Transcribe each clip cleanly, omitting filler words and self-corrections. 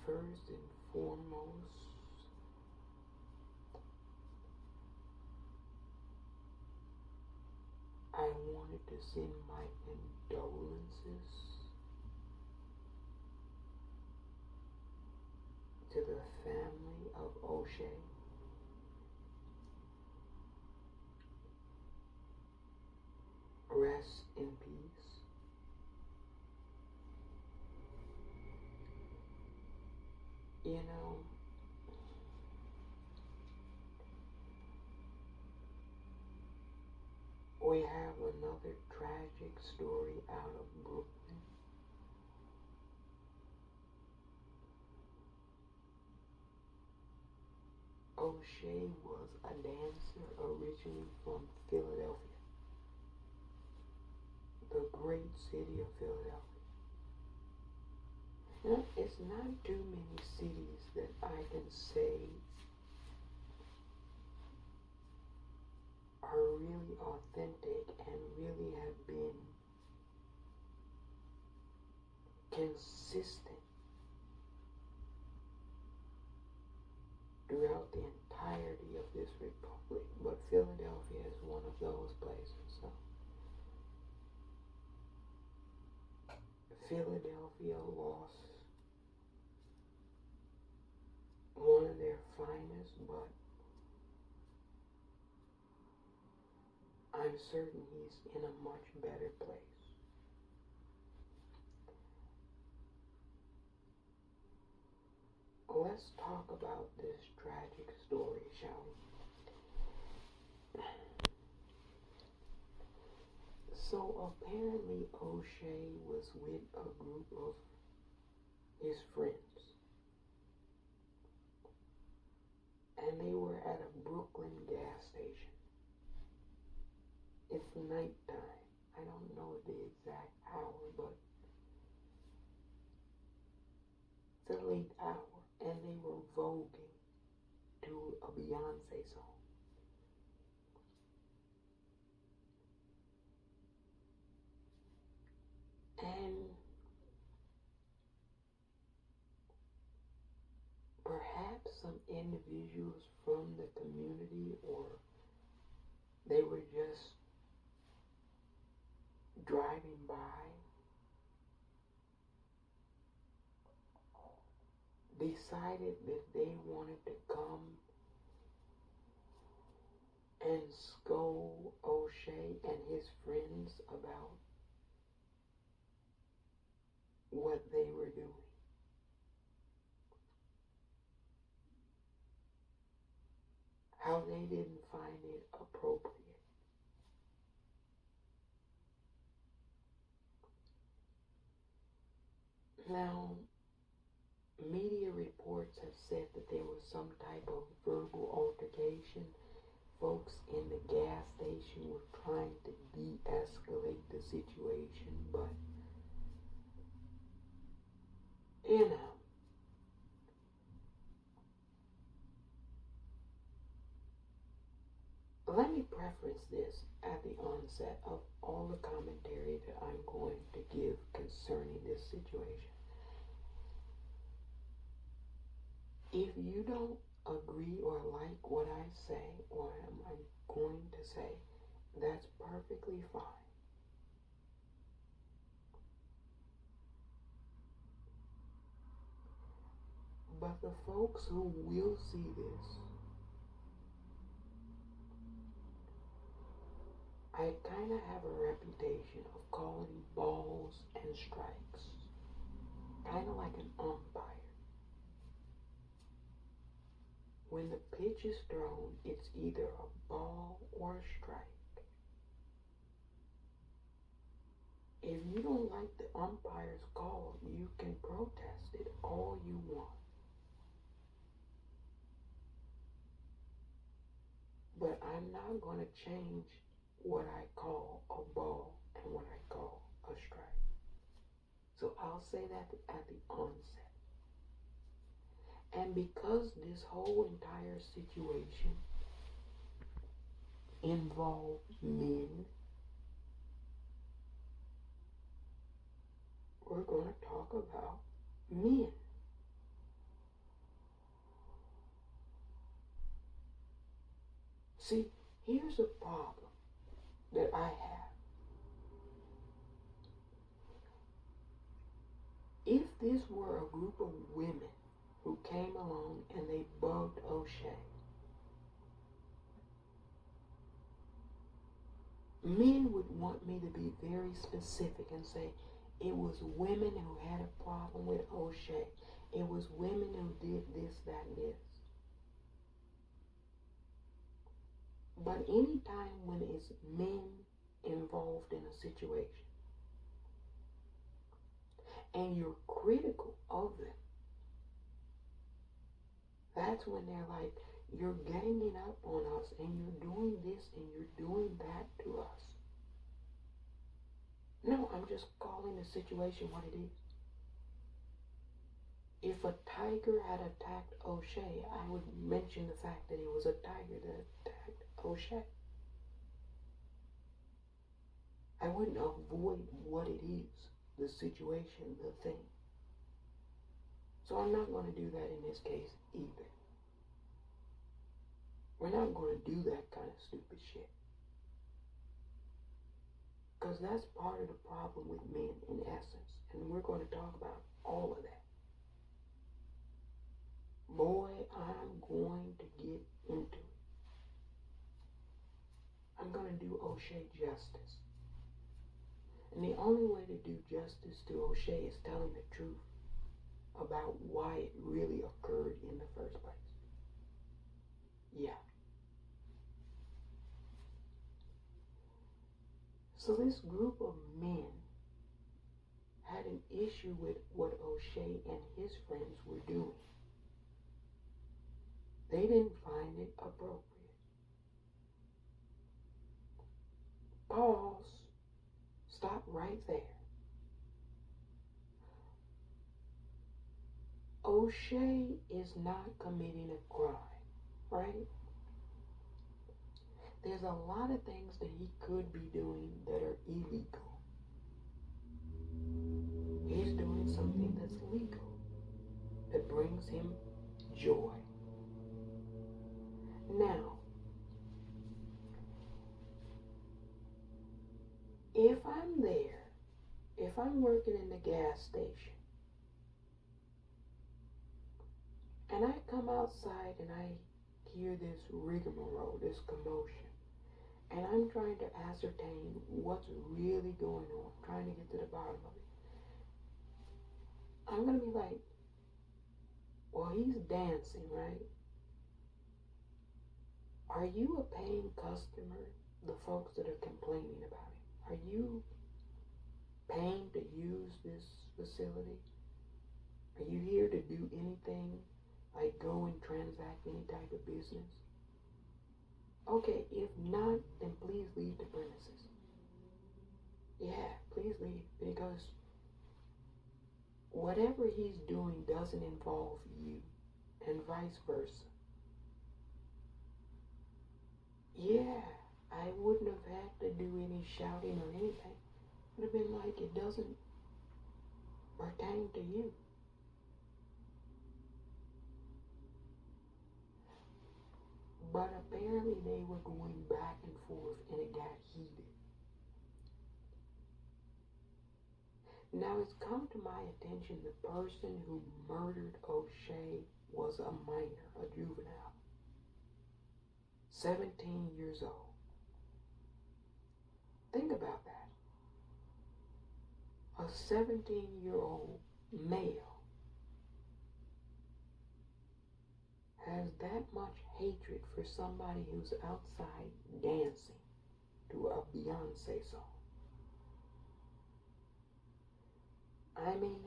First and foremost, I wanted to send my condolences to the family of O'Shea. Rest in peace. You know, we have another tragic story out of Brooklyn. O'Shea was a dancer originally from Philadelphia, the great city of Philadelphia. Now, it's not too many cities that I can say are really authentic and really have been consistent throughout the entirety of this republic, but Philadelphia is one of those places. So Philadelphia lost one of their finest, but I'm certain he's in a much better place. Let's talk about this tragic story, shall we? So apparently O'Shea was with a group of his friends, and they were at a Brooklyn gas station. It's nighttime. I don't know the exact hour, but it's a late hour, and they were voguing to a Beyonce song. And perhaps some individuals from the community, or they were just driving by, decided that they wanted to come and scold O'Shea and his friends about what they were doing. How they didn't find it appropriate. Now, media reports have said that there was some type of verbal altercation. Folks in the gas station were trying to de-escalate the situation, but you know, let me preface this at the onset of all the commentary that I'm going to give concerning this situation. If you don't agree or like what I say or I'm going to say, that's perfectly fine. But the folks who will see this, I kind of have a reputation of calling balls and strikes, kind of like an umpire. When the pitch is thrown, it's either a ball or a strike. If you don't like the umpire's call, you can protest it all you want. But I'm not going to change what I call a ball and what I call a strike. So I'll say that at the onset. And because this whole entire situation involved men, we're going to talk about men. See, here's a problem that I have. If this were a group of women who came along and they bugged O'Shea, men would want me to be very specific and say it was women who had a problem with O'Shea. It was women who did this, that, and this. But anytime when it's men involved in a situation and you're critical of them, that's when they're like, you're ganging up on us and you're doing this and you're doing that to us. No, I'm just calling the situation what it is. If a tiger had attacked O'Shea, I would mention the fact that it was a tiger that attacked O'Shea. I wouldn't avoid what it is, the situation, the thing. So I'm not going to do that in this case either. We're not going to do that kind of stupid shit. Because that's part of the problem with men in essence. And we're going to talk about all of that. Boy, I'm going to get into it. I'm going to do O'Shea justice. And the only way to do justice to O'Shea is telling the truth about why it really occurred in the first place. Yeah. So this group of men had an issue with what O'Shea and his friends were doing. They didn't find it appropriate. Pause. Stop right there. O'Shea is not committing a crime, right? There's a lot of things that he could be doing that are illegal. He's doing something that's legal, that brings him joy. Now, if I'm there, if I'm working in the gas station, and I come outside and I hear this rigmarole, this commotion, and I'm trying to ascertain what's really going on, trying to get to the bottom of it, I'm going to be like, well, he's dancing, right? Are you a paying customer, the folks that are complaining about it? Are you paying to use this facility? Are you here to do anything, like go and transact any type of business? Okay, if not, then please leave the premises. Yeah, please leave, because whatever he's doing doesn't involve you, and vice versa. Yeah, I wouldn't have had to do any shouting or anything. It would have been like, it doesn't pertain to you. But apparently they were going back and forth and it got heated. Now it's come to my attention the person who murdered O'Shea was a minor, a juvenile. 17 years old. Think about that. A 17-year-old male has that much hatred for somebody who's outside dancing to a Beyonce song. I mean,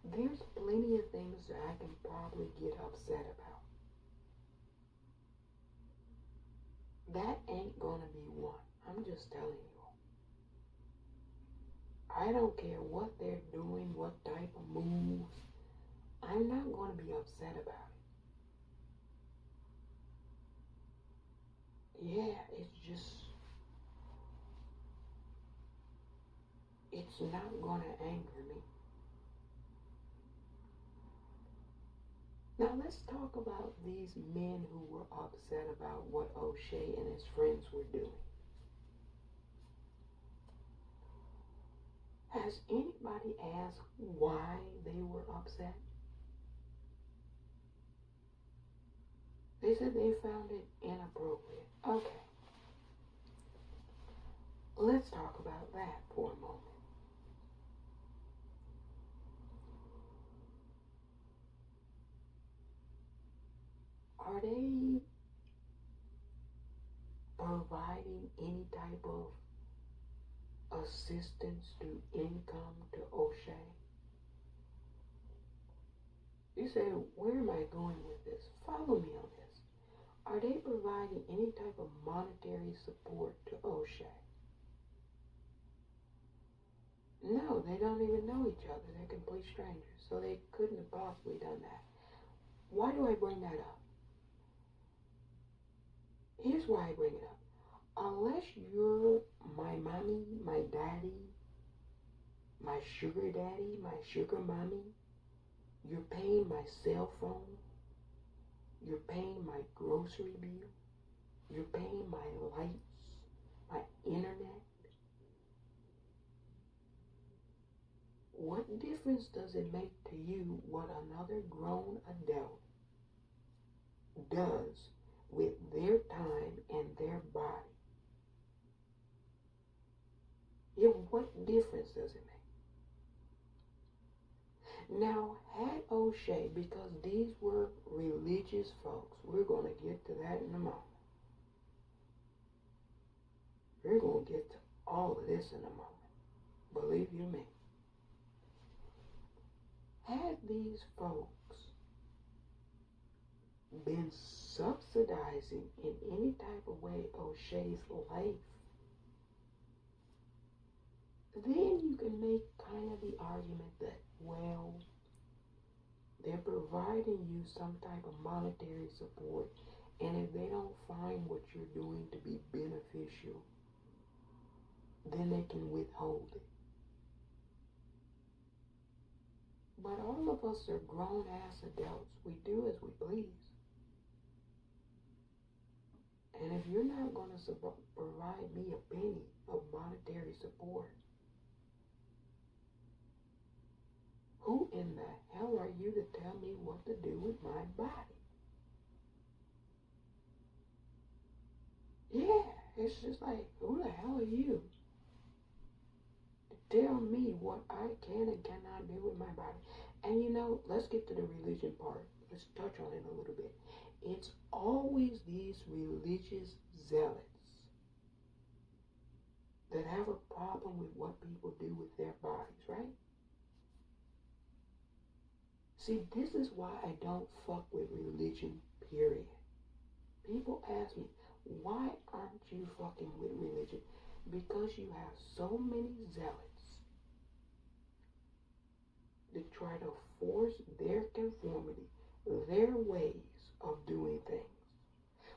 there's plenty of things that I can probably get upset about. That ain't gonna be one. I'm just telling you. I don't care what they're doing, what type of moves. I'm not gonna be upset about it. Yeah, it's not gonna anger me. Now let's talk about these men who were upset about what O'Shea and his friends were doing. Has anybody asked why they were upset? They said they found it inappropriate. Okay, let's talk about that for a moment. Are they providing any type of assistance to income to O'Shea? You say, where am I going with this? Follow me on this. Are they providing any type of monetary support to O'Shea? No, they don't even know each other. They're complete strangers. So they couldn't have possibly done that. Why do I bring that up? Here's why I bring it up. Unless you're my mommy, my daddy, my sugar daddy, my sugar mommy, you're paying my cell phone, you're paying my grocery bill, you're paying my lights, my internet. What difference does it make to you what another grown adult does with their time and their body? Yeah, what difference does it make? Now, had O'Shea, because these were religious folks, we're going to get to that in a moment. We're going to get to all of this in a moment. Believe you me. Had these folks been subsidizing in any type of way O'Shea's life, then you can make kind of the argument that, well, they're providing you some type of monetary support, and if they don't find what you're doing to be beneficial, then they can withhold it. But all of us are grown-ass adults. We do as we please. And if you're not going to provide me a penny of monetary support, who in the hell are you to tell me what to do with my body? Yeah, it's just like, who the hell are you to tell me what I can and cannot do with my body? And you know, let's get to the religion part. Let's touch on it a little bit. It's always these religious zealots that have a problem with what people do with their bodies, right? See, this is why I don't fuck with religion, period. People ask me, why aren't you fucking with religion? Because you have so many zealots that try to force their conformity, their ways of doing things,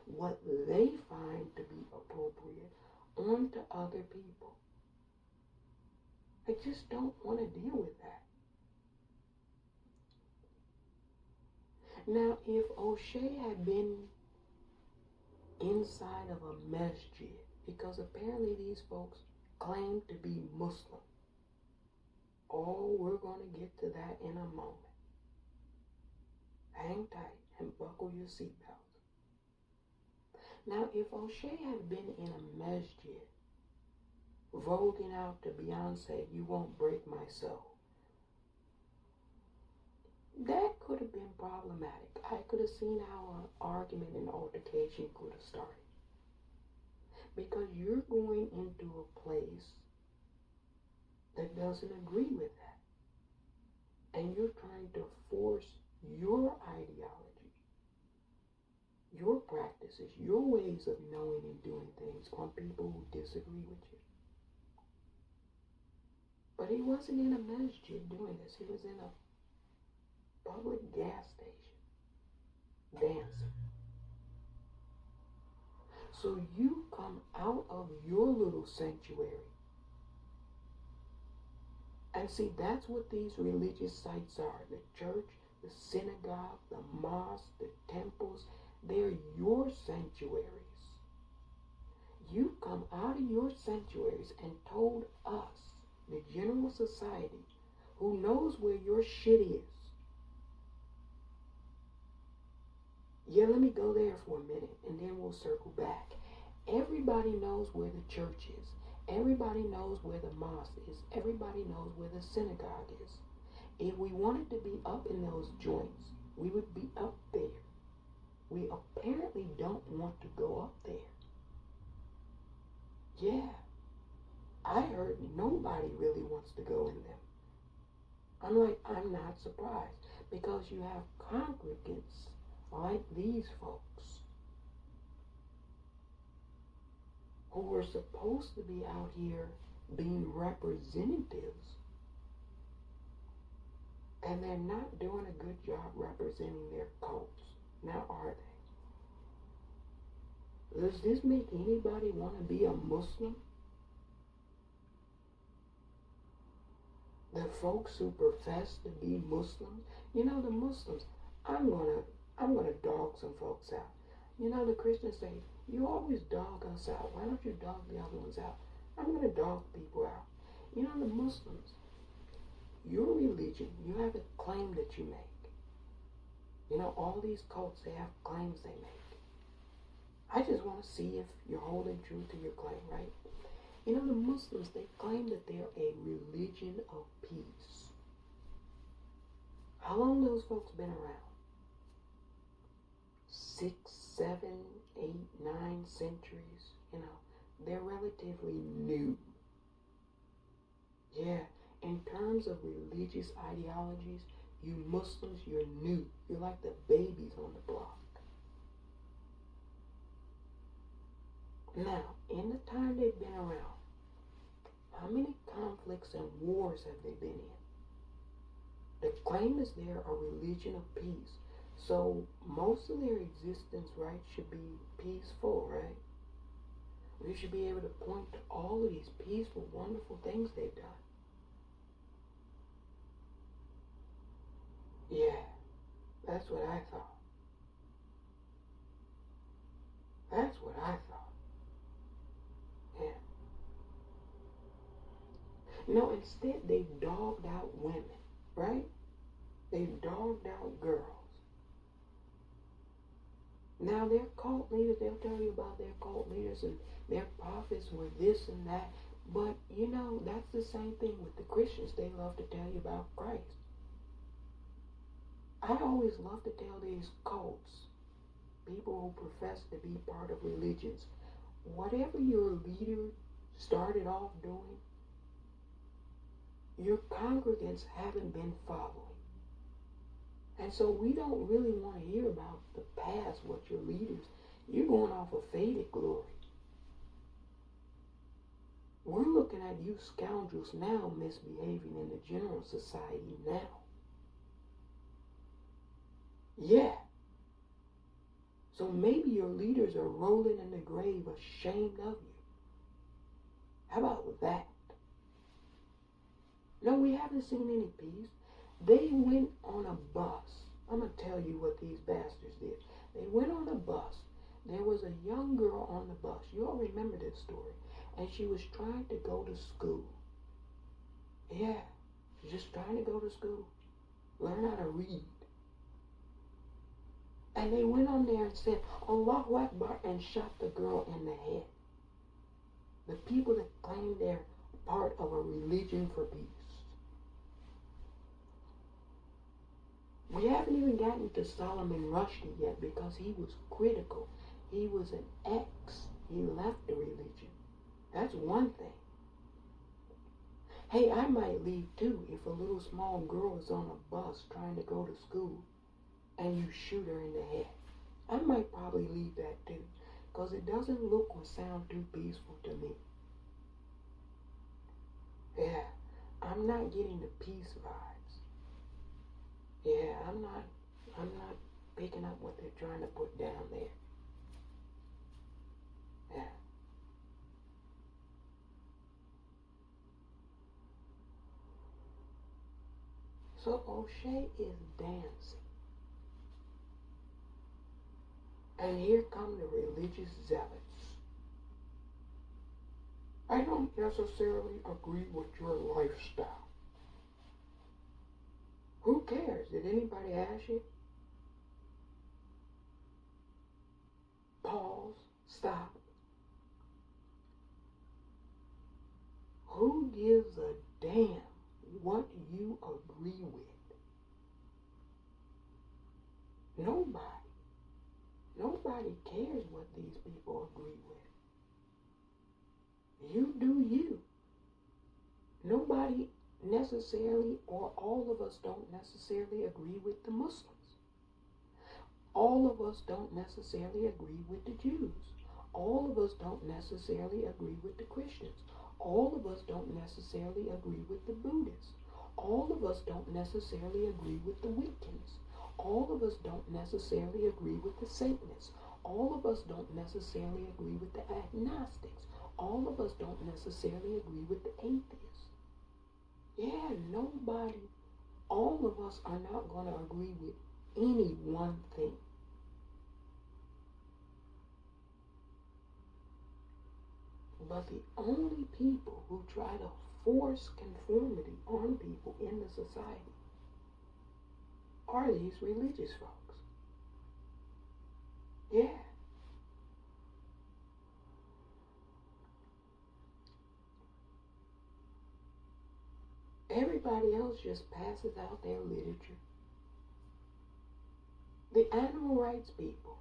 what they find to be appropriate, onto other people. I just don't want to deal with that. Now, if O'Shea had been inside of a masjid, because apparently these folks claim to be Muslim. Oh, we're going to get to that in a moment. Hang tight and buckle your seatbelts. Now, if O'Shea had been in a masjid, voguing out to Beyonce, "You Won't Break My Soul," that could have been problematic. I could have seen how an argument and altercation could have started. Because you're going into a place that doesn't agree with that. And you're trying to force your ideology, your practices, your ways of knowing and doing things on people who disagree with you. But he wasn't in a masjid doing this. He was in a public gas station dancing. So you come out of your little sanctuary. And see, that's what these religious sites are. The church, the synagogue, the mosque, the temples, they're your sanctuaries. You come out of your sanctuaries and told us, the general society, who knows where your shit is. Yeah, let me go there for a minute and then we'll circle back. Everybody knows where the church is. Everybody knows where the mosque is. Everybody knows where the synagogue is. If we wanted to be up in those joints, we would be up there. We apparently don't want to go up there. Yeah, I heard nobody really wants to go in them. I'm not surprised, because you have congregants like these folks who were supposed to be out here being representatives, and they're not doing a good job representing their cults. Now are they? Does this make anybody want to be a Muslim? The folks who profess to be Muslims, the Muslims, I'm gonna dog some folks out. The Christians say, you always dog us out. Why don't you dog the other ones out? I'm gonna dog people out. The Muslims, your religion, you have a claim that you make. All these cults, they have claims they make. I just want to see if you're holding true to your claim, right? The Muslims, they claim that they're a religion of peace. How long those folks been around? 6, 7, 8, 9 centuries. They're relatively new. Yeah, in terms of religious ideologies, you Muslims, you're new. You're like the babies on the block. Now, in the time they've been around, how many conflicts and wars have they been in? The claim is they're a religion of peace. So most of their existence, right, should be peaceful, right? We should be able to point to all of these peaceful, wonderful things they've done. Yeah, that's what I thought. That's what I thought. Yeah. Instead they've dogged out women, right? They've dogged out girls. Now their cult leaders, they'll tell you about their cult leaders and their prophets were this and that. But, that's the same thing with the Christians. They love to tell you about Christ. I always love to tell these cults, people who profess to be part of religions, whatever your leader started off doing, your congregants haven't been following. And so we don't really want to hear about the past, what your leaders, you're going off of faded glory. We're looking at you scoundrels now misbehaving in the general society now. Yeah. So maybe your leaders are rolling in the grave ashamed of you. How about that? No, we haven't seen any peace. They went on a bus. I'm going to tell you what these bastards did. They went on a bus. There was a young girl on the bus. You all remember this story. And she was trying to go to school. Yeah, she's just trying to go to school. Learn how to read. And they went on there and said, Allahu Akbar, and shot the girl in the head. The people that claim they're part of a religion for peace. We haven't even gotten to Solomon Rushdie yet because he was critical. He was an ex. He left the religion. That's one thing. Hey, I might leave too if a little small girl is on a bus trying to go to school and you shoot her in the head. I might probably leave that too because it doesn't look or sound too peaceful to me. Yeah, I'm not getting the peace vibes. Yeah, I'm not picking up what they're trying to put down there. Yeah. So O'Shea is dancing. And here come the religious zealots. I don't necessarily agree with your lifestyle. Who cares? Did anybody ask you? Pause. Stop. Who gives a damn what you agree with? Nobody. Nobody cares what these people agree with. You do you. Nobody necessarily, or all of us don't necessarily agree with the Muslims. All of us don't necessarily agree with the Jews. All of us don't necessarily agree with the Christians. All of us don't necessarily agree with the Buddhists. All of us don't necessarily agree with the Wiccans. All of us don't necessarily agree with the Satanists. All of us don't necessarily agree with the agnostics. All of us don't necessarily agree with the atheists. Yeah, nobody, all of us are not going to agree with any one thing. But the only people who try to force conformity on people in the society are these religious folks. Yeah. Everybody else just passes out their literature. The animal rights people,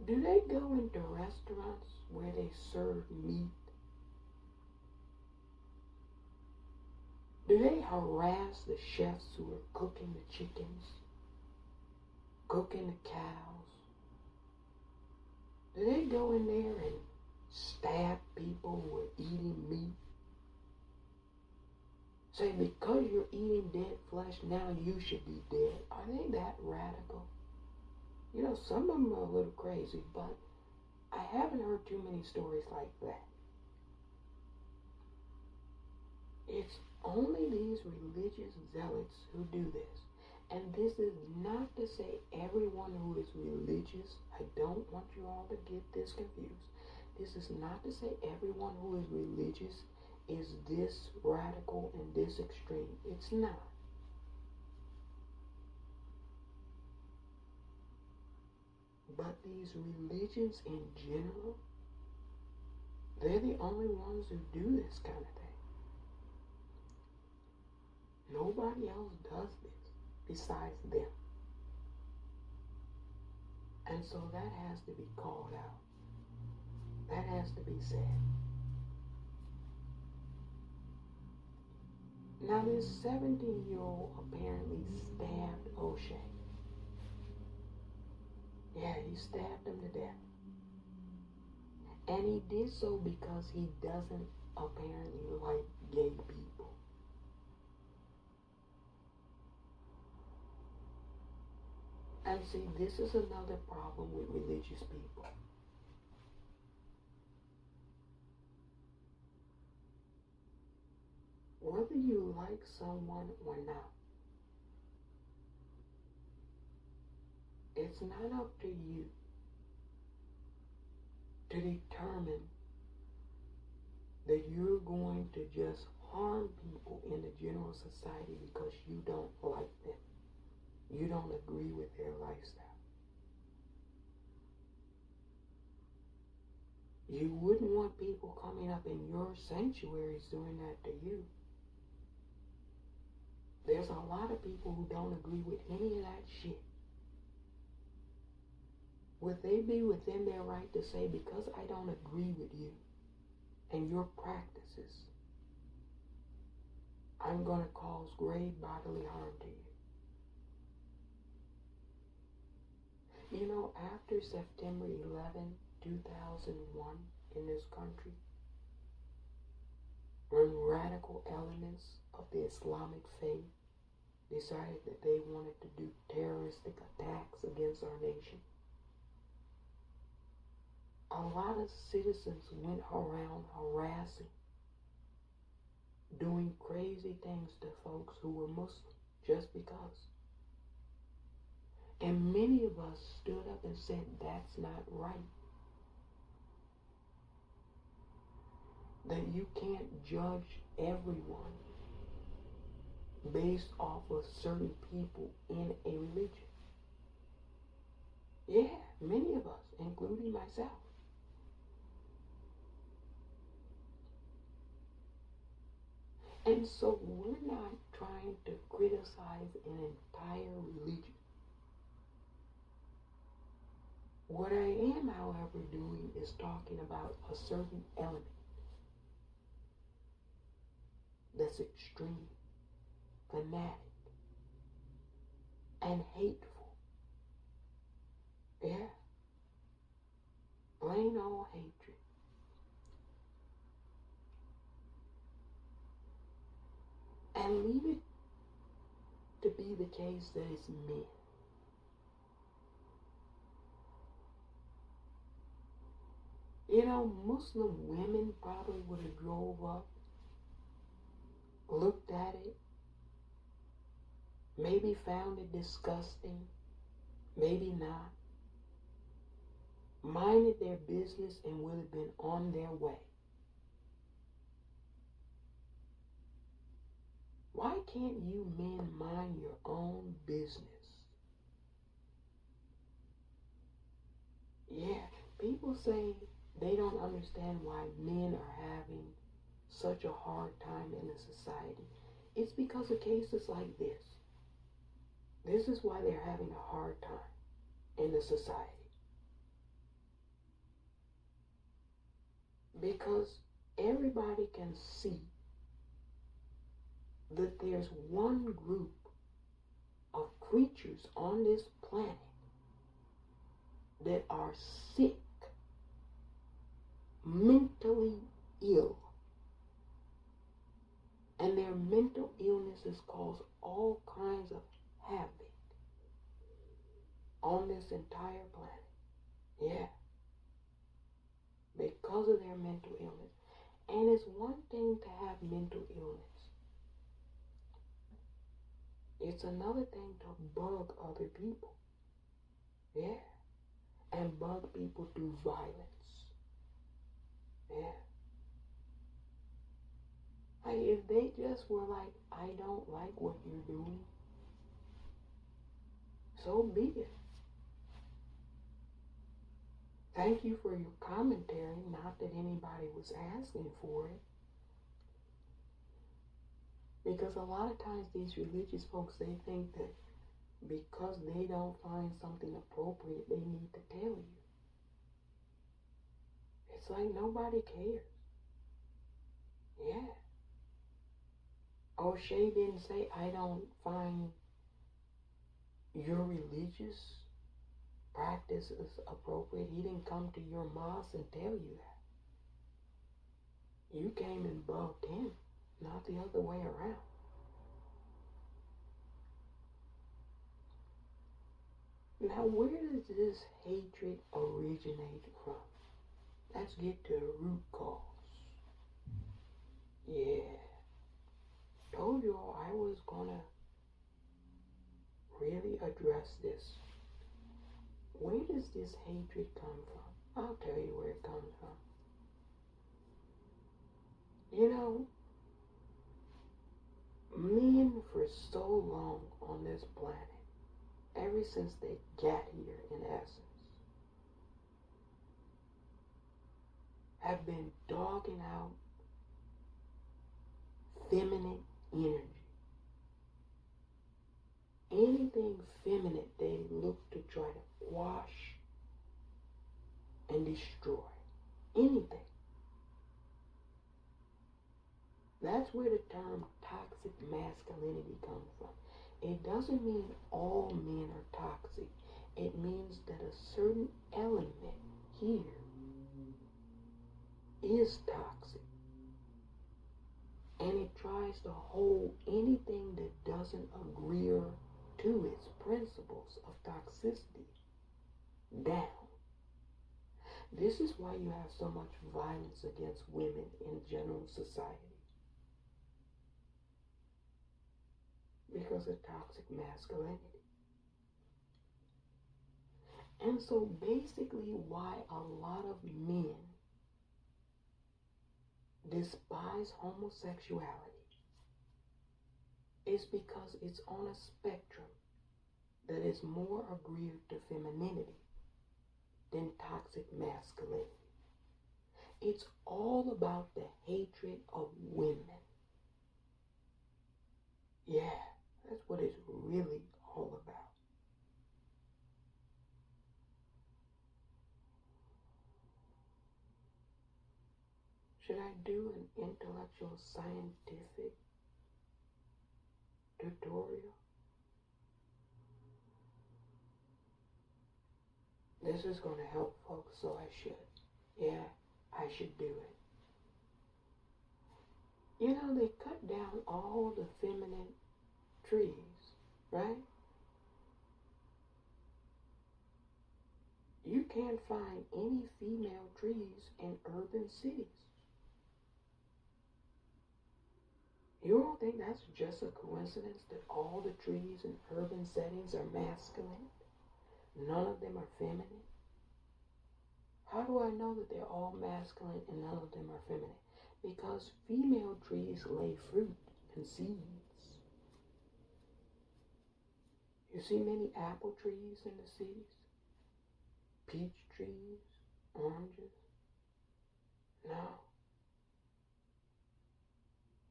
do they go into restaurants where they serve meat? Do they harass the chefs who are cooking the chickens, cooking the cows? Do they go in there and stab people who are eating meat? Say, because you're eating dead flesh, now you should be dead. Are they that radical? You know, some of them are a little crazy, but I haven't heard too many stories like that. It's only these religious zealots who do this. And this is not to say everyone who is religious, I don't want you all to get this confused. This is not to say everyone who is religious is this radical and this extreme. It's not. But these religions in general, they're the only ones who do this kind of thing. Nobody else does this besides them. And so that has to be called out. That has to be said. Now this 17-year-old apparently stabbed O'Shea. Yeah, he stabbed him to death. And he did so because he doesn't apparently like gay people. And see, this is another problem with religious people. Whether you like someone or not, it's not up to you to determine that you're going to just harm people in the general society because you don't like them. You don't agree with their lifestyle. You wouldn't want people coming up in your sanctuaries doing that to you. There's a lot of people who don't agree with any of that shit. Would they be within their right to say, because I don't agree with you and your practices, I'm going to cause grave bodily harm to you? You know, after September 11, 2001 in this country, when radical elements of the Islamic faith decided that they wanted to do terroristic attacks against our nation, a lot of citizens went around harassing doing crazy things to folks who were Muslim just because. And many of us stood up and said, that's not right. That you can't judge everyone based off of certain people in a religion. Yeah, many of us, including myself. And so we're not trying to criticize an entire religion. What I am, however, doing is talking about a certain element that's extreme, fanatic, and hateful. Yeah. Plain old hatred. And leave it to be the case that it's men. You know, Muslim women probably would have drove up, looked at it, maybe found it disgusting, maybe not, minded their business and would have been on their way. Why can't you men mind your own business? Yeah, people say they don't understand why men are having such a hard time in the society. It's because of cases like this. This is why they're having a hard time in the society. Because everybody can see that there's one group of creatures on this planet that are sick, mentally ill. And their mental illnesses cause all kinds of havoc on this entire planet. Yeah. Because of their mental illness. And it's one thing to have mental illness. It's another thing to bug other people. Yeah. And bug people through violence. Yeah. Like if they just were like, I don't like what you're doing, so be it. Thank you for your commentary, not that anybody was asking for it. Because a lot of times these religious folks, they think that because they don't find something appropriate, they need to tell you. It's like nobody cares. Yeah. O'Shea didn't say, I don't find your religious practices appropriate. He didn't come to your mosque and tell you that. You came and bugged him, not the other way around. Now, where does this hatred originate from? Let's get to the root cause. Yeah. Told you all I was gonna really address this. Where does this hatred come from? I'll tell you where it comes from. You know, men for so long on this planet, ever since they got here in essence, have been dogging out feminine energy. Anything feminine they look to try to quash and destroy. Anything. That's where the term toxic masculinity comes from. It doesn't mean all men are toxic. It means that a certain element here is toxic. And it tries to hold anything that doesn't agree to its principles of toxicity down. This is why you have so much violence against women in general society. because of toxic masculinity. And so basically why a lot of men despise homosexuality is because it's on a spectrum that is more agreed to femininity than toxic masculinity. It's all about the hatred of women. Yeah, that's what it's really all about. Should I do an intellectual scientific tutorial? This is going to help folks, so I should. Yeah, I should do it. You know, they cut down all the feminine trees, right? You can't find any female trees in urban cities. You don't think that's just a coincidence that all the trees in urban settings are masculine? None of them are feminine? How do I know that they're all masculine and none of them are feminine? Because female trees lay fruit and seeds. You see many apple trees in the cities? Peach trees, oranges? No.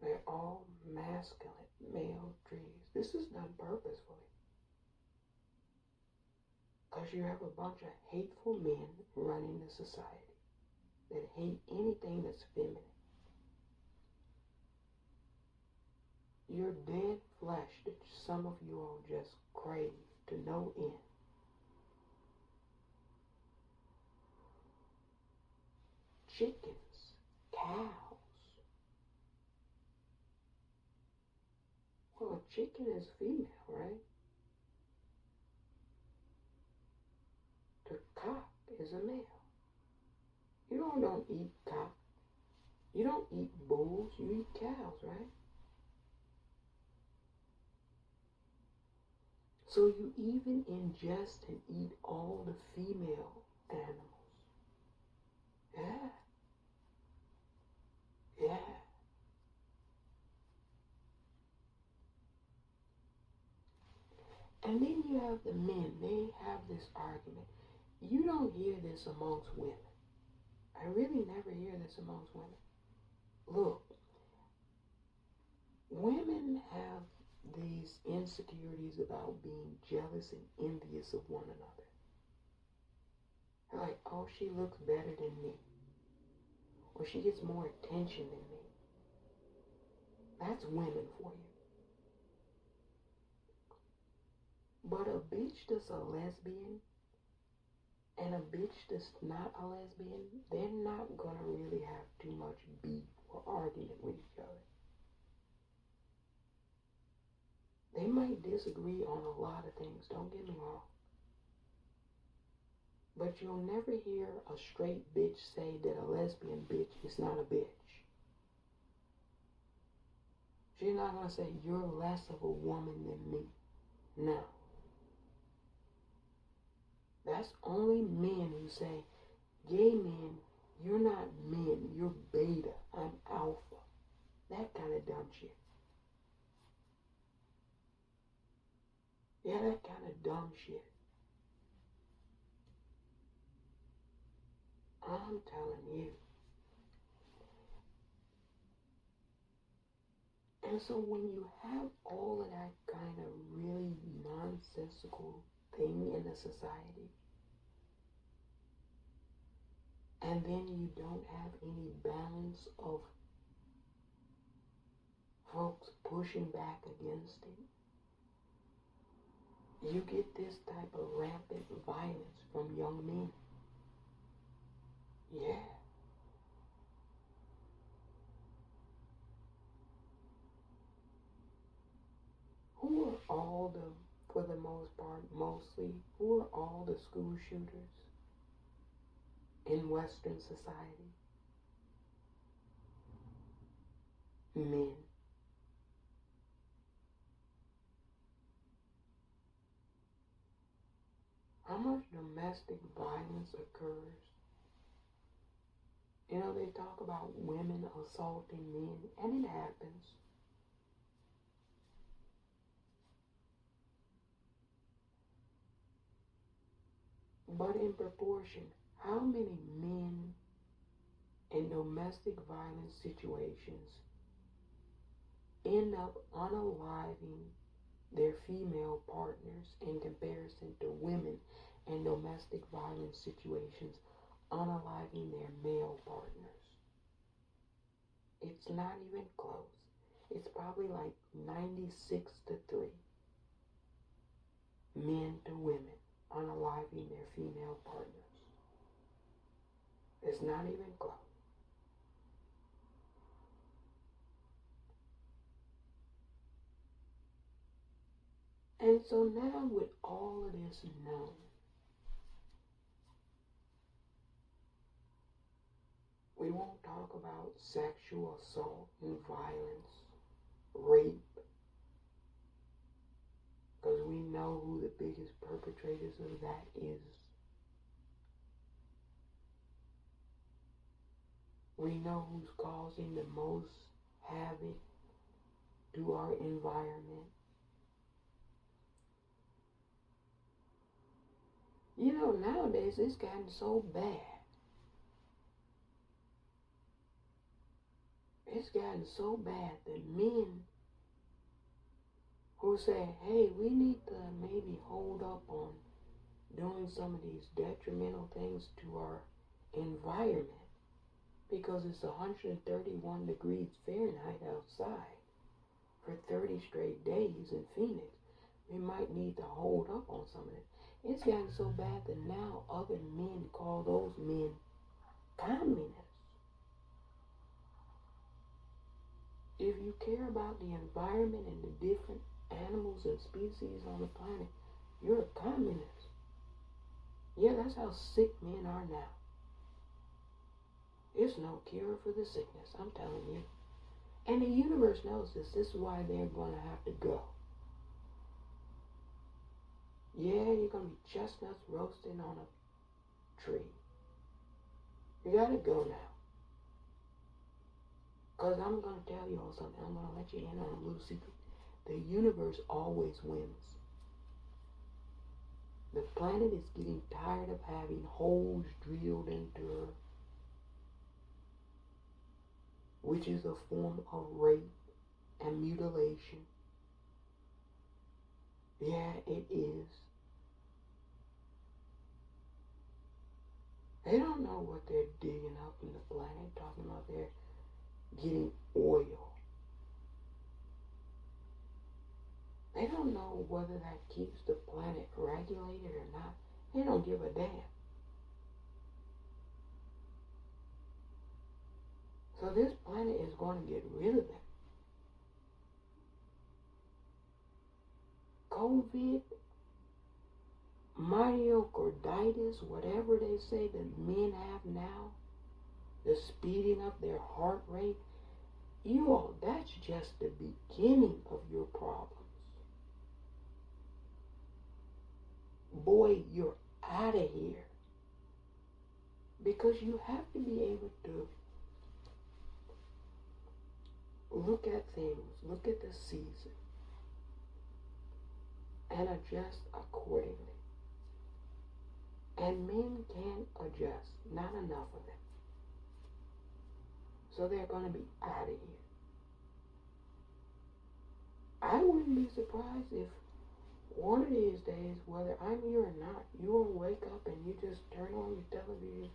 They're all masculine male trees. This is done purposefully. Because you have a bunch of hateful men running the society that hate anything that's feminine. Your dead flesh that some of you all just crave to no end. Chickens, cows. Well, a chicken is female, right? The cock is a male. You don't eat cock. You don't eat bulls, you eat cows, right? So you even ingest and eat all the female animals. Yeah. Yeah. And then you have the men. They have this argument. You don't hear this amongst women. I really never hear this amongst women. Look, women have these insecurities about being jealous and envious of one another. They're like, oh, she looks better than me. Or she gets more attention than me. That's women for you. But a bitch that's a lesbian and a bitch that's not a lesbian, they're not gonna really have too much beef or argument with each other. They might disagree on a lot of things, don't get me wrong. But you'll never hear a straight bitch say that a lesbian bitch is not a bitch. She's not gonna say, you're less of a woman than me. No. That's only men who say, gay men, you're not men, you're beta, I'm alpha. That kind of dumb shit. Yeah, that kind of dumb shit. I'm telling you. And so when you have all of that kind of really nonsensical thing in a society, and then you don't have any balance of folks pushing back against it, you get this type of rampant violence from young men. Yeah. Who are all the, for the most part, mostly, who are all the school shooters in Western society? Men. How much domestic violence occurs? You know, they talk about women assaulting men, and it happens. But in proportion, how many men in domestic violence situations end up unaliving their female partners in comparison to women in domestic violence situations unaliving their male partners? It's not even close. It's probably like 96-3 men to women unaliving their female partners. It's not even close. And so now with all of this known, we won't talk about sexual assault and violence, rape, because we know who the biggest perpetrators of that is. We know who's causing the most havoc to our environment. You know, nowadays it's gotten so bad. It's gotten so bad that men who say, hey, we need to maybe hold up on doing some of these detrimental things to our environment because it's 131 degrees Fahrenheit outside for 30 straight days in Phoenix. We might need to hold up on some of it. It's gotten so bad that now other men call those men communists. If you care about the environment and the different animals and species on the planet, you're a communist. Yeah, that's how sick men are now. There's no cure for the sickness, I'm telling you. And the universe knows this. This is why they're going to have to go. Yeah, you're going to be chestnuts roasting on a tree. You got to go now. Because I'm going to tell you all something. I'm going to let you in on a little secret. The universe always wins. The planet is getting tired of having holes drilled into her, which is a form of rape and mutilation. Yeah, it is. They don't know what they're digging up in the planet, talking about they're getting oil. They don't know whether that keeps the planet regulated or not. They don't give a damn. So this planet is going to get rid of them. COVID, myocarditis, whatever they say that men have now, the speeding up their heart rate, you all, that's just the beginning of your problems. Boy, you're out of here. Because you have to be able to look at things, look at the season, and adjust accordingly. And men can't adjust, not enough of them. So they're going to be out of here. I wouldn't be surprised if one of these days, whether I'm here or not, you will wake up and you just turn on your television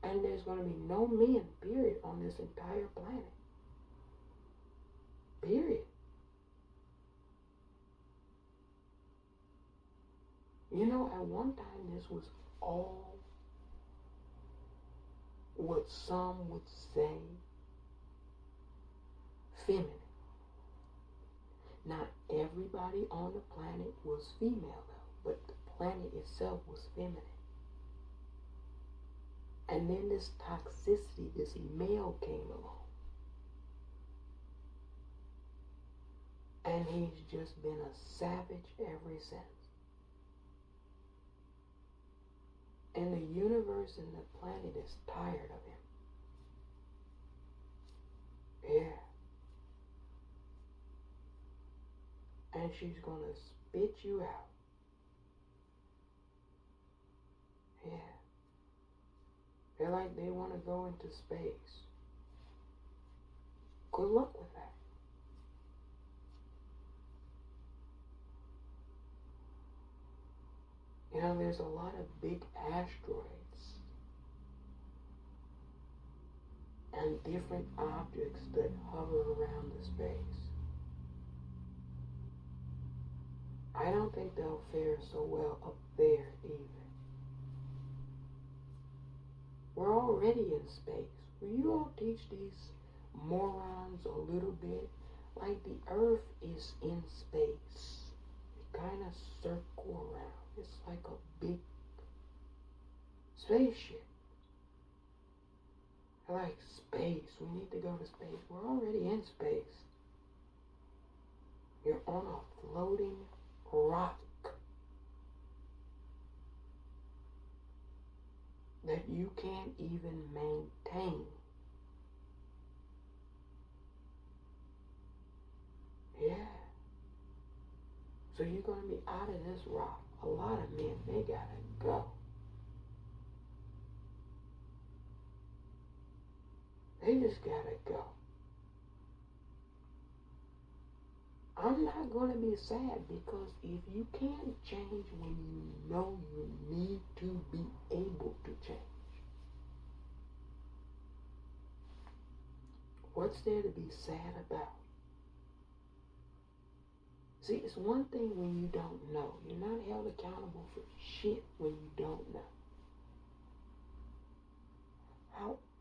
and there's going to be no men, period, on this entire planet. Period. You know, at one time this was all what some would say feminine. Not everybody on the planet was female though, but the planet itself was feminine. And then this toxicity, this male came along. And he's just been a savage ever since. And the universe and the planet is tired of him. Yeah. And she's gonna spit you out. Yeah. They're like they want to go into space. Good luck with that. You know, there's a lot of big asteroids and different objects that hover around the space. I don't think they'll fare so well up there either. We're already in space. Will you all teach these morons a little bit? Like the Earth is in space. It kind of circle around. It's like a big spaceship. Like space. We need to go to space. We're already in space. You're on a floating rock that you can't even maintain. Yeah. So you're going to be out of this rock. A lot of men, they gotta go. They just gotta go. I'm not going to be sad because if you can't change when you know you need to be able to change, what's there to be sad about? See, it's one thing when you don't know. You're not held accountable for shit when you don't know.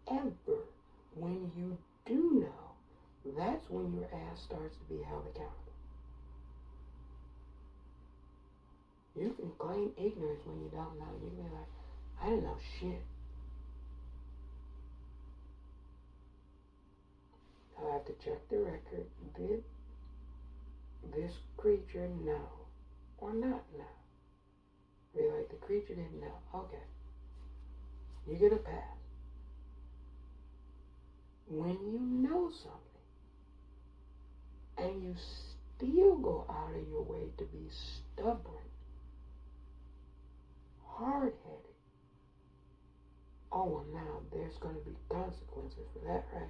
However, when you do know, that's when your ass starts to be held accountable. You can claim ignorance when you don't know. You can be like, I didn't know shit. I'll have to check the record. Did this creature know or not know? Be like, the creature didn't know. Okay. You get a pass. When you know something and you still go out of your way to be stubborn, hard-headed, oh, well, now there's going to be consequences for that, right?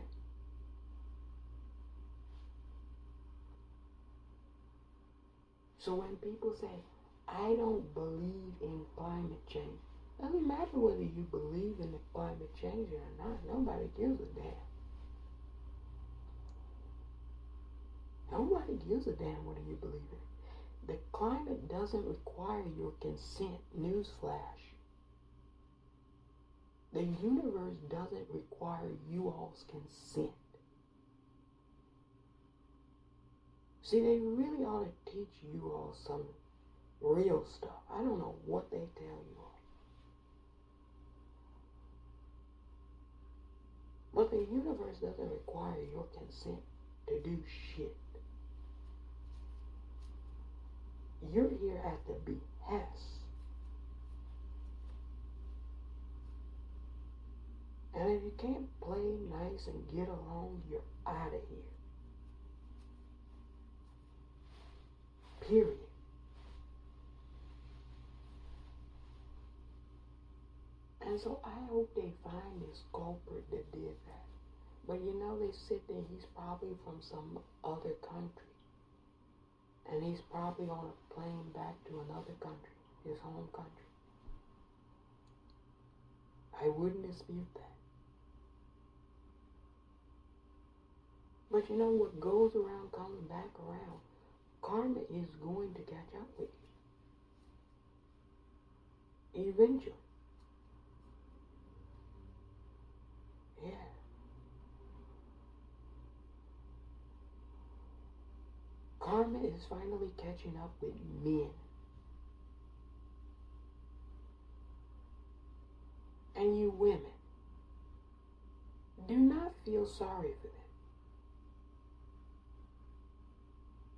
So when people say, I don't believe in climate change, doesn't matter whether you believe in the climate change or not. Nobody gives a damn. Nobody gives a damn whether you believe it. The climate doesn't require your consent. Newsflash. The universe doesn't require you all's consent. See, they really ought to teach you all some real stuff. I don't know what they tell you all. But the universe doesn't require your consent to do shit. You're here at the behest. And if you can't play nice and get along, you're out of here. Period. And so I hope they find this culprit that did that. But you know, they said that he's probably from some other country. And he's probably on a plane back to another country, his home country. I wouldn't dispute that. But you know, what goes around comes back around. Karma is going to catch up with you. Eventually. Yeah. Karma is finally catching up with men. And you women, do not feel sorry for them.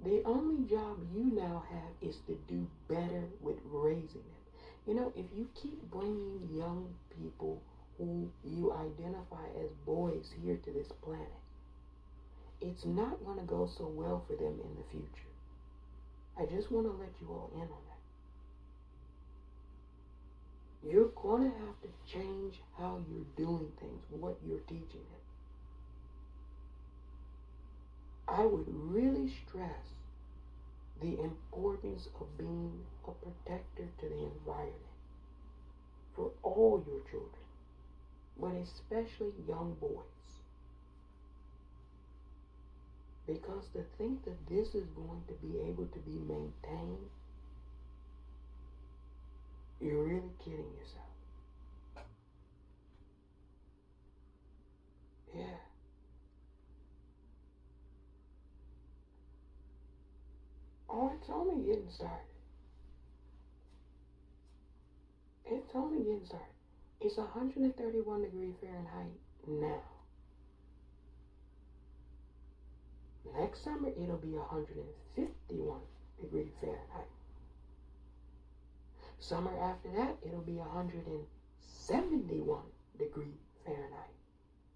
The only job you now have is to do better with raising them. You know, if you keep bringing young people who you identify as boys here to this planet, it's not going to go so well for them in the future. I just want to let you all in on that. You're going to have to change how you're doing things, what you're teaching them. I would really stress the importance of being a protector to the environment for all your children, but especially young boys. Because to think that this is going to be able to be maintained, you're really kidding yourself. Yeah. Oh, it's only getting started. It's only getting started. It's 131 degrees Fahrenheit now. Next summer, it'll be 151 degrees Fahrenheit. Summer after that, it'll be 171 degrees Fahrenheit.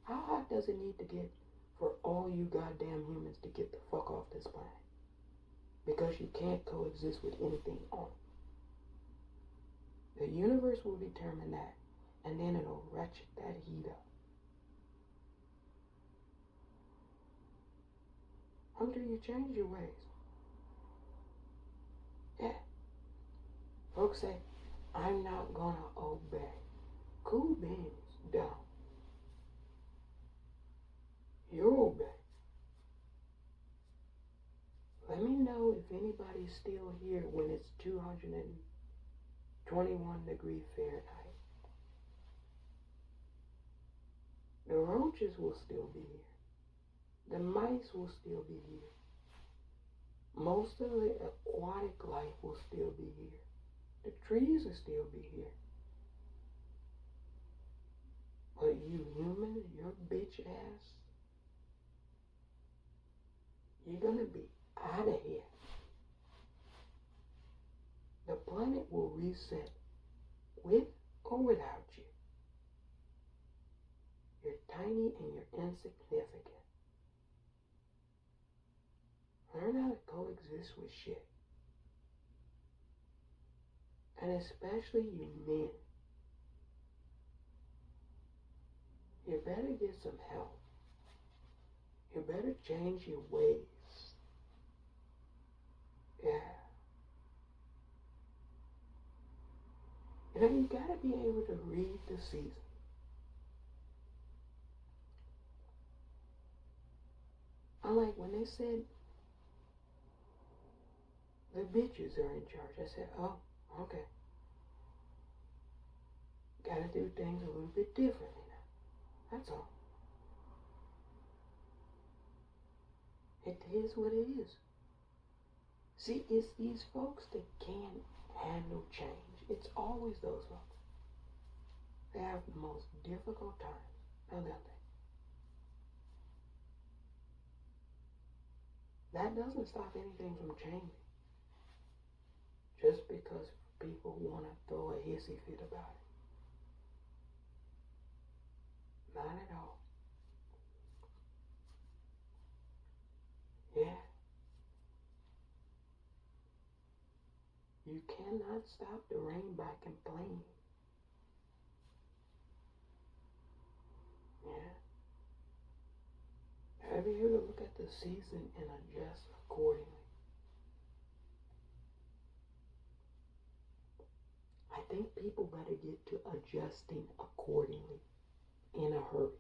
How hot does it need to get for all you goddamn humans to get the fuck off this planet? Because you can't coexist with anything on it. The universe will determine that, and then it'll ratchet that heat up. Until you change your ways. Yeah. Folks say, I'm not gonna obey. Cool beans, don't. You obey. Let me know if anybody's still here when it's 221 degrees Fahrenheit. The roaches will still be here. The mice will still be here. Most of the aquatic life will still be here. The trees will still be here. But you humans, your bitch ass, you're gonna be out of here. The planet will reset with or without you. You're tiny and you're insignificant. Learn how to coexist with shit. And especially you men. You better get some help. You better change your ways. Yeah. You know, you gotta be able to read the season. I'm like, when they said the bitches are in charge, I said, oh, okay. Gotta do things a little bit differently now. That's all. It is what it is. See, it's these folks that can't handle change. It's always those folks. They have the most difficult times, don't they? That doesn't stop anything from changing. Just because people want to throw a hissy fit about it. Not at all. Yeah. You cannot stop the rain by complaining. Yeah. Have you ever look at the season and adjust accordingly? I think people better get to adjusting accordingly in a hurry.